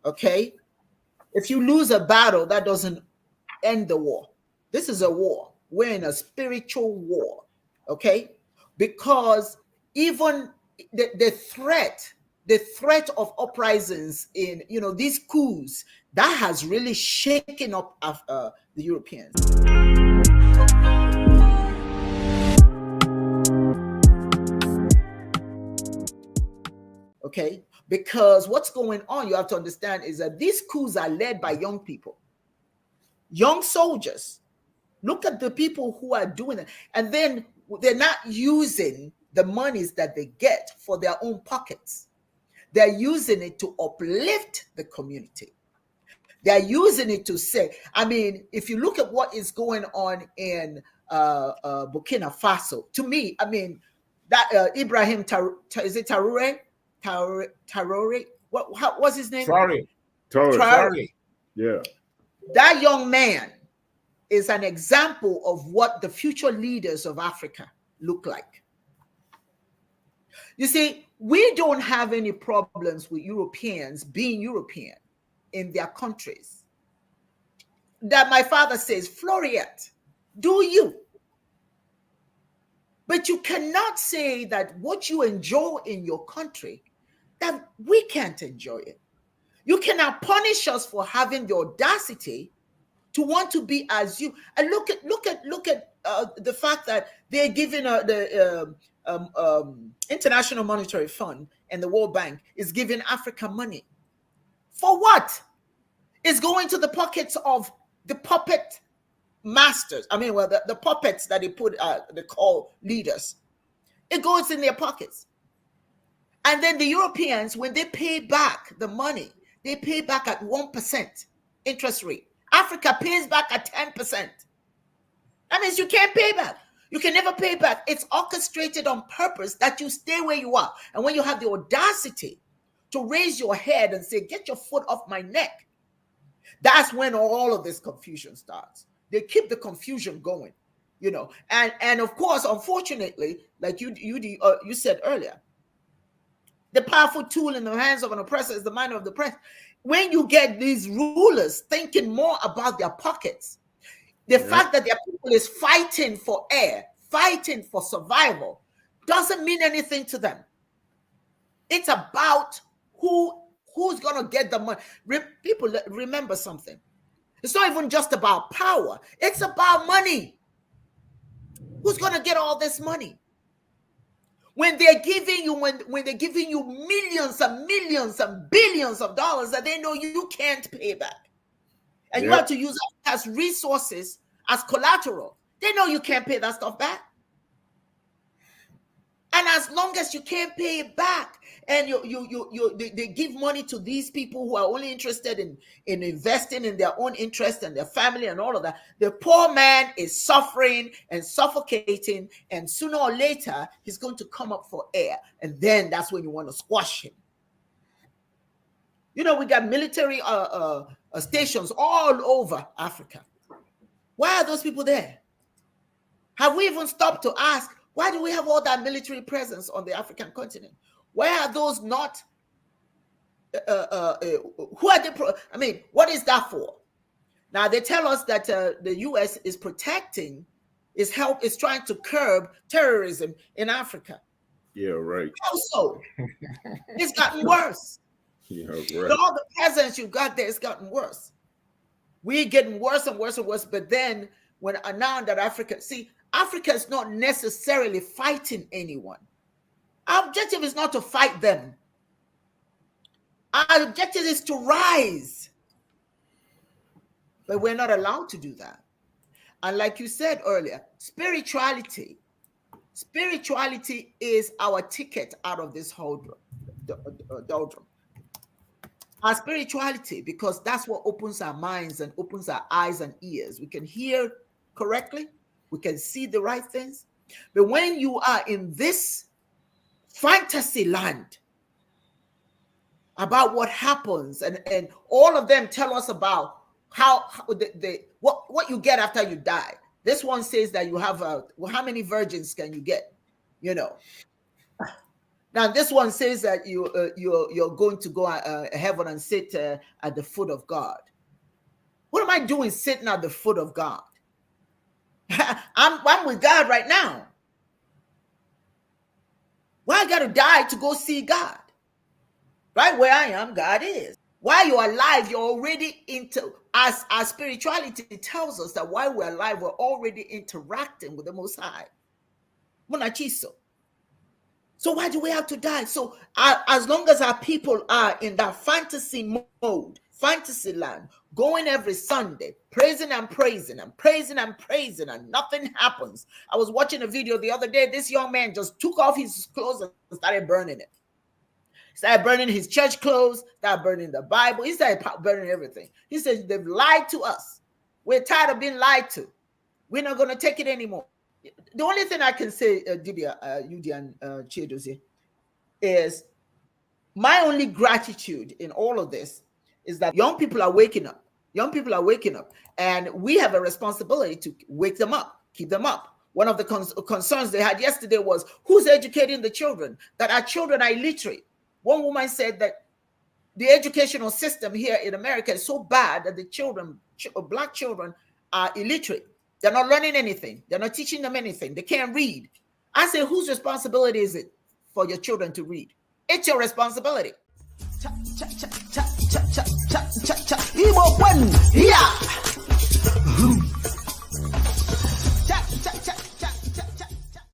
Okay? If you lose a battle, that doesn't end the war. This is a war. We're in a spiritual war. Okay? Because even the threat of uprisings in, these coups, that has really shaken up the Europeans. Okay, because what's going on, you have to understand, is that these coups are led by young people, young soldiers. Look at the people who are doing it, and then they're not using the monies that they get for their own pockets. They're using it to uplift the community. They're using it to say, I mean, if you look at what is going on in Burkina Faso, to me, I mean, that Ibrahim is it Traore? Traore? What was his name? Traore. Yeah. That young man is an example of what the future leaders of Africa look like. You see, we don't have any problems with Europeans being European in their countries. That my father says, Floriat, do you? But you cannot say that what you enjoy in your country, that we can't enjoy it. You cannot punish us for having the audacity to want to be as you. And look at the fact that they're giving the International Monetary Fund and the World Bank is giving Africa money. For what? It's going to the pockets of the puppet masters. I mean, well, the puppets that they call leaders. It goes in their pockets. And then the Europeans, when they pay back the money, they pay back at 1% interest rate. Africa pays back at 10%. That means you can't pay back. You can never pay back. It's orchestrated on purpose that you stay where you are. And when you have the audacity to raise your head and say, get your foot off my neck, that's when all of this confusion starts. They keep the confusion going, and of course, unfortunately, like you said earlier, the powerful tool in the hands of an oppressor is the mind of the oppressed. When you get these rulers thinking more about their pockets, the fact that their people is fighting for air, fighting for survival, doesn't mean anything to them. It's about who's going to get the money. People, remember something. It's not even just about power. It's about money. Who's going to get all this money? When they're giving you, when they're giving you millions and millions and billions of dollars that they know you can't pay back, and you have to use as resources as collateral, they know you can't pay that stuff back. And as long as you can't pay it back, and they give money to these people who are only interested in investing in their own interest and their family and all of that, the poor man is suffering and suffocating, and sooner or later he's going to come up for air, and then that's when you want to squash him. We got military stations all over Africa. Why are those people there? Have we even stopped to ask, why do we have all that military presence on the African continent? Why are those not? Who are they? What is that for? Now they tell us that the U.S. is protecting, is trying to curb terrorism in Africa. Yeah, right. Also, it's gotten worse. Yeah, right. With all the peasants you got there, it's gotten worse. We're getting worse and worse and worse. But then now that Africa is not necessarily fighting anyone. Our objective is not to fight them. Our objective is to rise. But we're not allowed to do that. And like you said earlier, spirituality is our ticket out of this whole doldrum. Our spirituality, because that's what opens our minds and opens our eyes and ears. We can hear correctly. We can see the right things. But when you are in this fantasy land about what happens, and all of them tell us about what you get after you die. This one says that you have how many virgins can you get? Now, this one says that you're going to go heaven and sit at the foot of God. What am I doing sitting at the foot of God? I'm with God right now. Why I got to die to go see God? Right where I am, God is. While you're alive, you're already into, as our spirituality tells us that while we're alive, we're already interacting with the Most High. So why do we have to die? So as long as our people are in that fantasy mode, fantasy land, going every Sunday, praising and praising and praising and praising, and nothing happens. I was watching a video the other day. This young man just took off his clothes and started burning it. Started burning his church clothes, started burning the Bible. He started burning everything. He said, they've lied to us. We're tired of being lied to. We're not going to take it anymore. The only thing I can say, Dibia, Yudi, and Chidozie, is my only gratitude in all of this is that young people are waking up. Young people are waking up, and we have a responsibility to wake them up, keep them up. One of the concerns they had yesterday was, who's educating the children? That our children are illiterate. One woman said that the educational system here in America is so bad that the children, Black children, are illiterate. They're not learning anything. They're not teaching them anything. They can't read. I say, whose responsibility is it for your children to read? It's your responsibility.